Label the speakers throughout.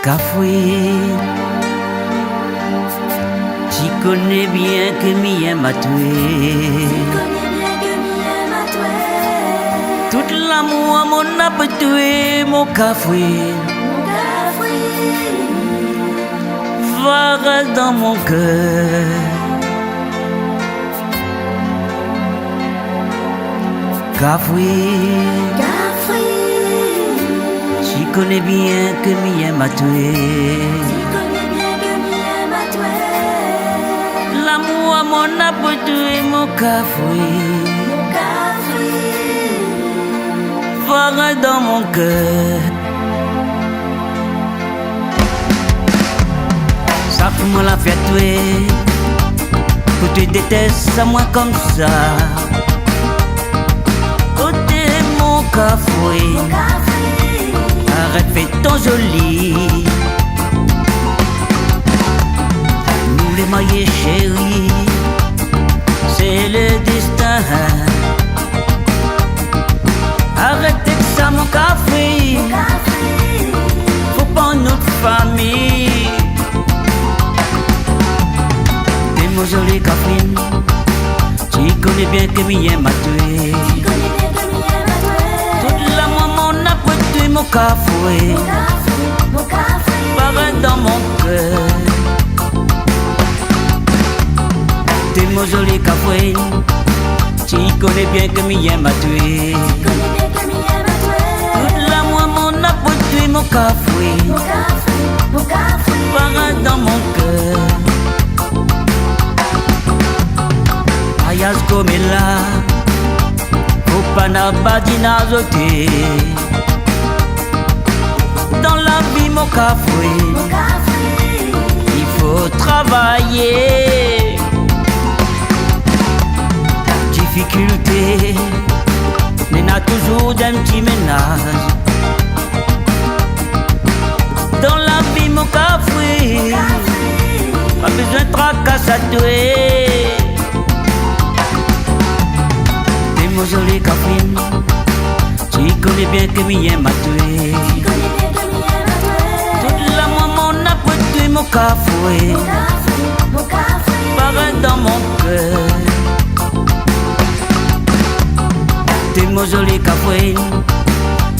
Speaker 1: Cafoué, tu connais bien que Mien m'a tué. Tout l'amour à mon a tué, mon cafoué. Va dans mon cœur. Cafoué, tu connais bien que Mien m'a tué. L'amour à mon a tué, mon cafoué. Va dans mon cœur. Ça pour moi la fête, oui. Pour te détester à moi comme ça. Côté mon cafoué. Arrête, fais ton joli. Nous les maillés chéris, c'est le destin. Arrêtez que ça mon café. Faut pas notre famille. T'es mon joli cafrine. Tu connais bien que Mien m'a tué. Toute la maman n'a pas tué mon café. Pareil dans mon cœur. T'es mon joli café. Tu connais bien que Mien m'a tué. Toute la maman n'a pas tué mon café. Pareil dans mon cœur. Ayas comme là, faut pas n'abadina zoté. Dans la vie mon café, il faut travailler. Difficulté, mais n'a toujours d'un petit ménage. Dans la vie mon café, pas besoin de tracas à tuer. Mon joli cafrine, tu connais bien que Mien m'a tué. Toute la maman n'a pas tué mon café. Pareil dans mon cœur. T'es mon joli cafrine,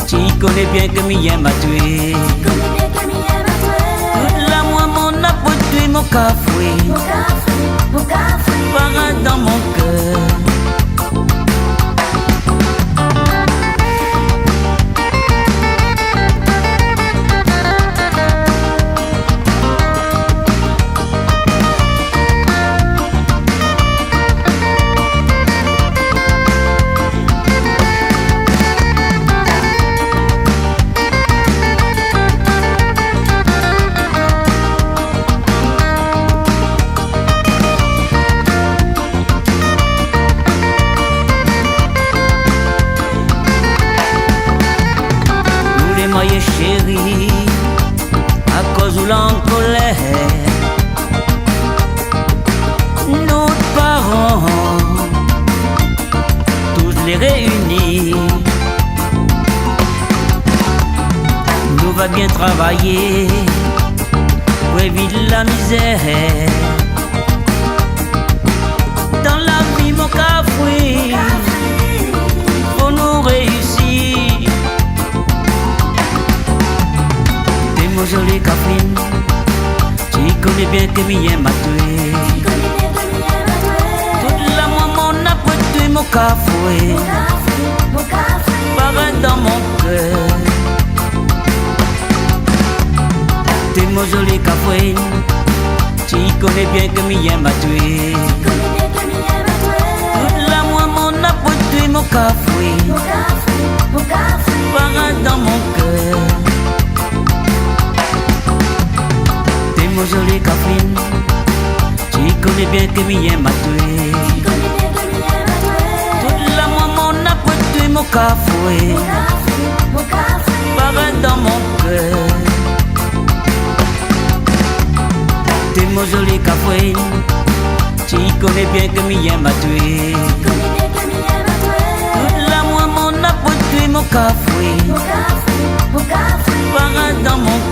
Speaker 1: tu connais bien que Mien m'a tué. Toute la maman n'a pas tué mon café. Pareil dans mon cœur. Moye chéri, à cause de l'encolère, nos parents, tous les réunis, nous va bien travailler pour éviter la misère. Dans la vie mon café, pour nous réussir. Mon joli cafrine, tu connais bien que Mien m'a tué. Toute la maman n'a pas tué mon café. Pareil dans mon cœur. T'es mon joli cafrine, tu connais bien que Mien m'a tué. Toute la maman n'a pas tué mon café. Pareil dans mon cœur. Mon joli cafrine, tu connais bien que Mien m'a tué. Toute la maman n'a pas tué mon café. Pareil dans mon cœur. T'es mon joli cafrine, tu connais bien que Mien m'a tué. Toute la maman n'a pas tué mon café. Pareil dans mon cœur.